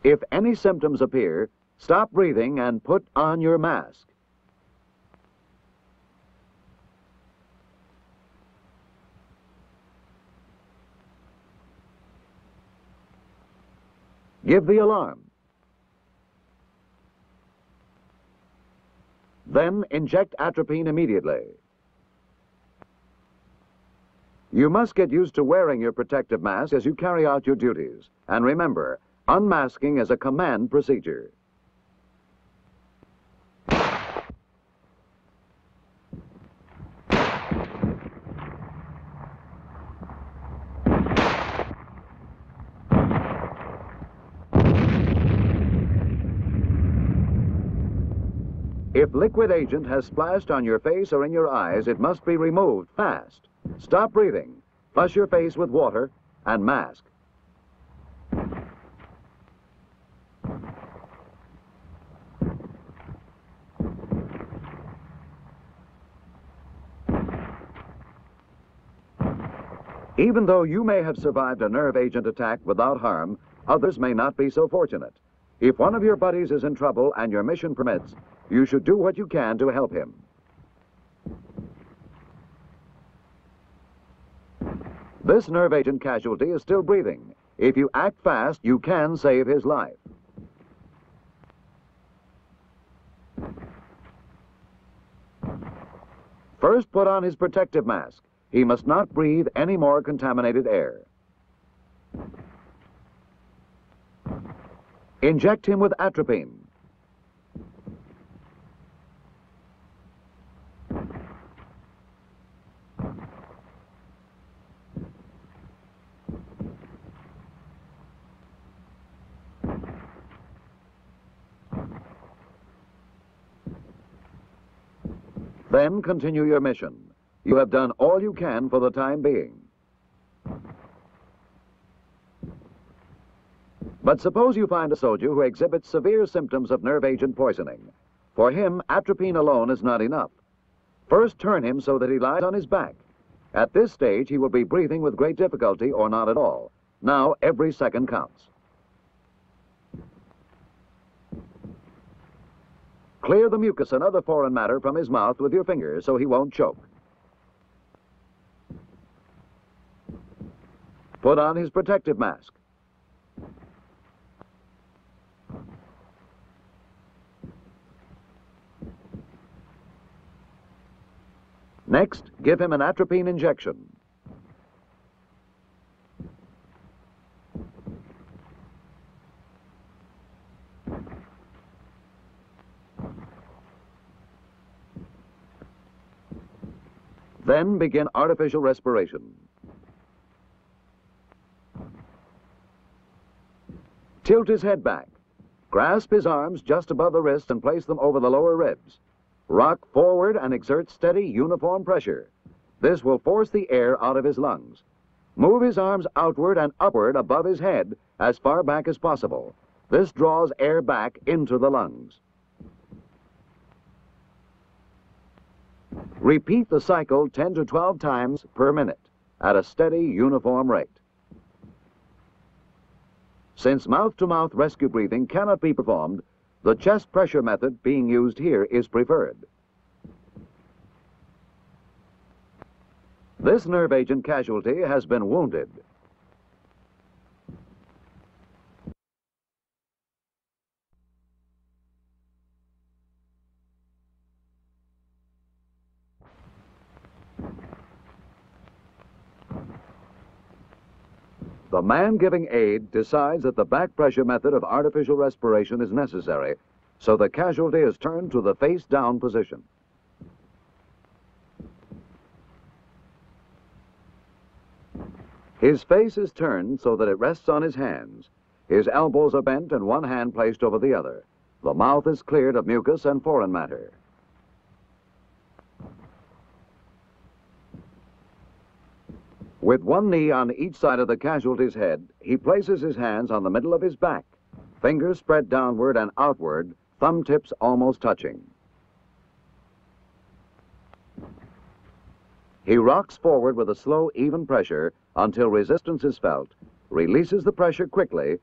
If any symptoms appear, stop breathing and put on your mask. Give the alarm. Then inject atropine immediately. You must get used to wearing your protective mask as you carry out your duties. And remember, unmasking is a command procedure. If liquid agent has splashed on your face or in your eyes, it must be removed fast. Stop breathing, flush your face with water, and mask. Even though you may have survived a nerve agent attack without harm, others may not be so fortunate. If one of your buddies is in trouble and your mission permits, you should do what you can to help him. This nerve agent casualty is still breathing. If you act fast, you can save his life. First, put on his protective mask. He must not breathe any more contaminated air. Inject him with atropine. Then continue your mission. You have done all you can for the time being. But suppose you find a soldier who exhibits severe symptoms of nerve agent poisoning. For him, atropine alone is not enough. First, turn him so that he lies on his back. At this stage, he will be breathing with great difficulty or not at all. Now, every second counts. Clear the mucus and other foreign matter from his mouth with your fingers so he won't choke. Put on his protective mask. Next, give him an atropine injection. Then begin artificial respiration. Tilt his head back. Grasp his arms just above the wrist and place them over the lower ribs. Rock forward and exert steady, uniform pressure. This will force the air out of his lungs. Move his arms outward and upward above his head as far back as possible. This draws air back into the lungs. Repeat the cycle 10 to 12 times per minute at a steady, uniform rate. Since mouth-to-mouth rescue breathing cannot be performed, the chest pressure method being used here is preferred. This nerve agent casualty has been wounded. The man giving aid decides that the back pressure method of artificial respiration is necessary, so the casualty is turned to the face-down position. His face is turned so that it rests on his hands. His elbows are bent and one hand placed over the other. The mouth is cleared of mucus and foreign matter. With one knee on each side of the casualty's head, he places his hands on the middle of his back, fingers spread downward and outward, thumb tips almost touching. He rocks forward with a slow, even pressure until resistance is felt, releases the pressure quickly,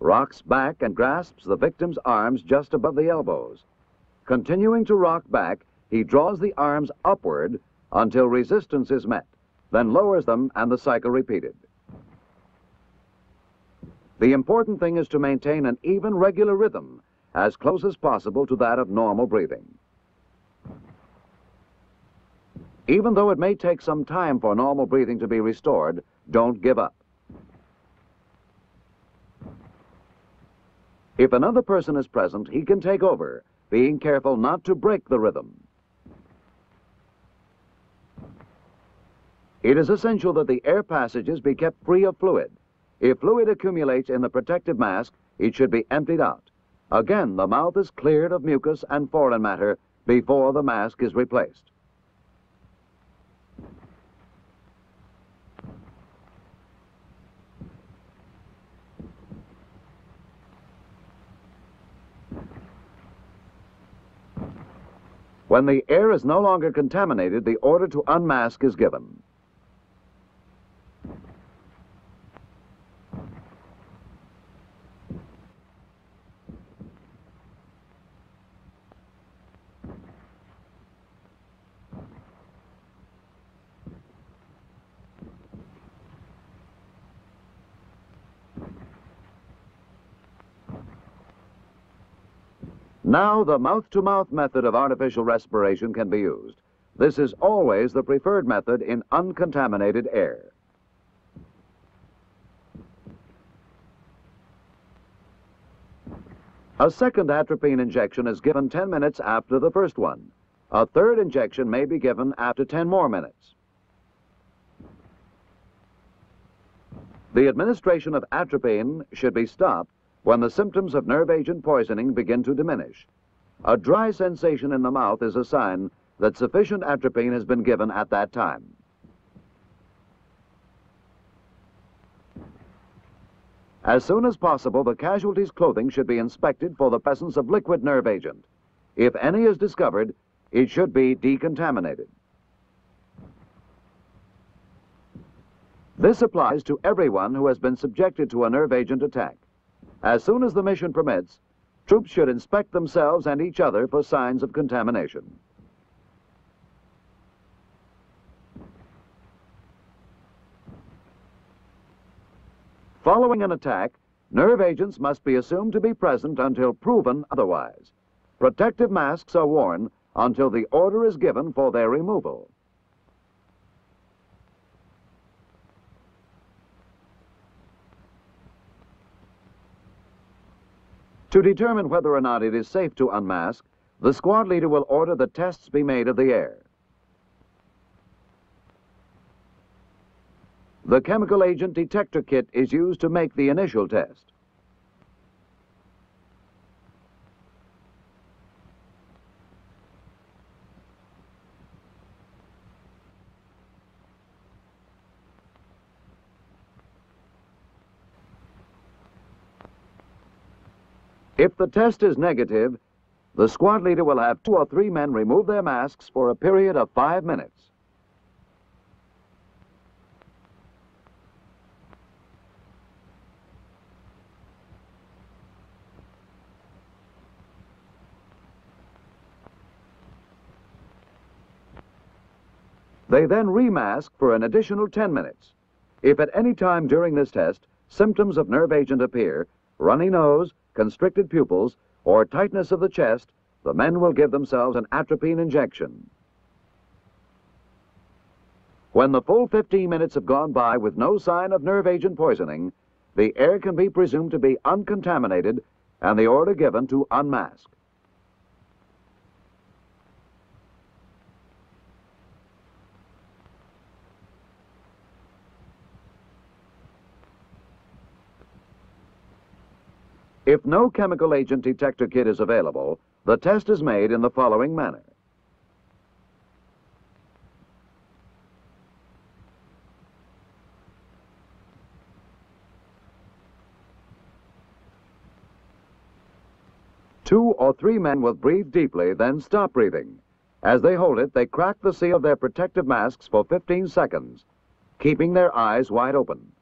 rocks back and grasps the victim's arms just above the elbows. Continuing to rock back, he draws the arms upward until resistance is met, then lowers them and the cycle repeated. The important thing is to maintain an even, regular rhythm, as close as possible to that of normal breathing. Even though it may take some time for normal breathing to be restored, don't give up. If another person is present, he can take over, being careful not to break the rhythm. It is essential that the air passages be kept free of fluid. If fluid accumulates in the protective mask, it should be emptied out. Again, the mouth is cleared of mucus and foreign matter before the mask is replaced. When the air is no longer contaminated, the order to unmask is given. Now, the mouth-to-mouth method of artificial respiration can be used. This is always the preferred method in uncontaminated air. A second atropine injection is given 10 minutes after the first one. A third injection may be given after 10 more minutes. The administration of atropine should be stopped when the symptoms of nerve agent poisoning begin to diminish. A dry sensation in the mouth is a sign that sufficient atropine has been given at that time. As soon as possible, the casualty's clothing should be inspected for the presence of liquid nerve agent. If any is discovered, it should be decontaminated. This applies to everyone who has been subjected to a nerve agent attack. As soon as the mission permits, troops should inspect themselves and each other for signs of contamination. Following an attack, nerve agents must be assumed to be present until proven otherwise. Protective masks are worn until the order is given for their removal. To determine whether or not it is safe to unmask, the squad leader will order that tests be made of the air. The chemical agent detector kit is used to make the initial test. If the test is negative, the squad leader will have 2 or 3 men remove their masks for a period of 5 minutes. They then remask for an additional 10 minutes. If at any time during this test symptoms of nerve agent appear, runny nose, constricted pupils, or tightness of the chest, the men will give themselves an atropine injection. When the full 15 minutes have gone by with no sign of nerve agent poisoning, the air can be presumed to be uncontaminated and the order given to unmask. If no chemical agent detector kit is available, the test is made in the following manner. Two or 3 men will breathe deeply, then stop breathing. As they hold it, they crack the seal of their protective masks for 15 seconds, keeping their eyes wide open.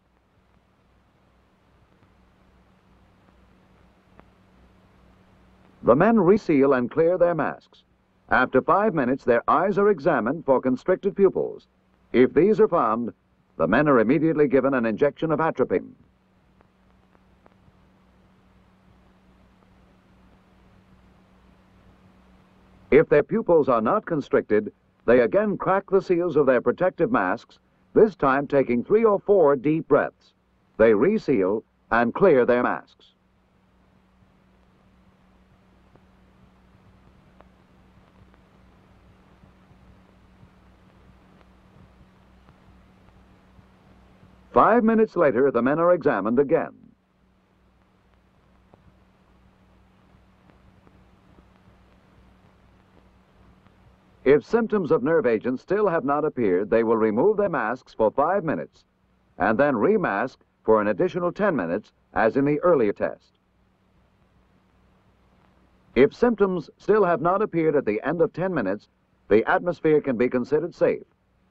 The men reseal and clear their masks. After 5 minutes, their eyes are examined for constricted pupils. If these are found, the men are immediately given an injection of atropine. If their pupils are not constricted, they again crack the seals of their protective masks, this time taking 3 or 4 deep breaths. They reseal and clear their masks. Five minutes later, the men are examined again. If symptoms of nerve agents still have not appeared, they will remove their masks for 5 minutes and then remask for an additional 10 minutes, as in the earlier test. If symptoms still have not appeared at the end of 10 minutes, the atmosphere can be considered safe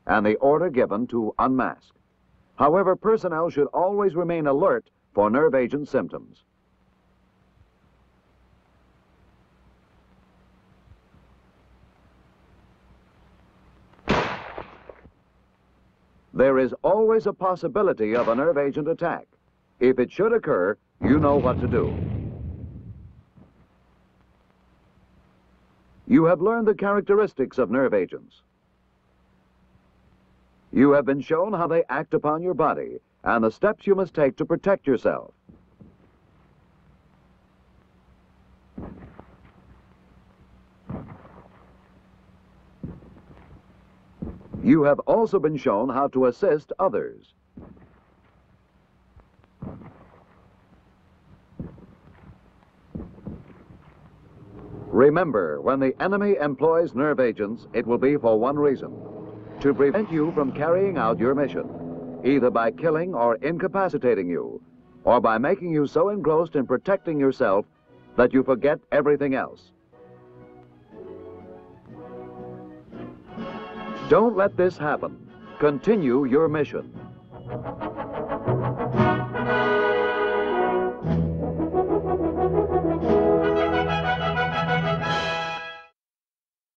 and the order given to unmask. However, personnel should always remain alert for nerve agent symptoms. There is always a possibility of a nerve agent attack. If it should occur, you know what to do. You have learned the characteristics of nerve agents. You have been shown how they act upon your body and the steps you must take to protect yourself. You have also been shown how to assist others. Remember, when the enemy employs nerve agents, it will be for one reason: to prevent you from carrying out your mission, either by killing or incapacitating you, or by making you so engrossed in protecting yourself that you forget everything else. Don't let this happen. Continue your mission.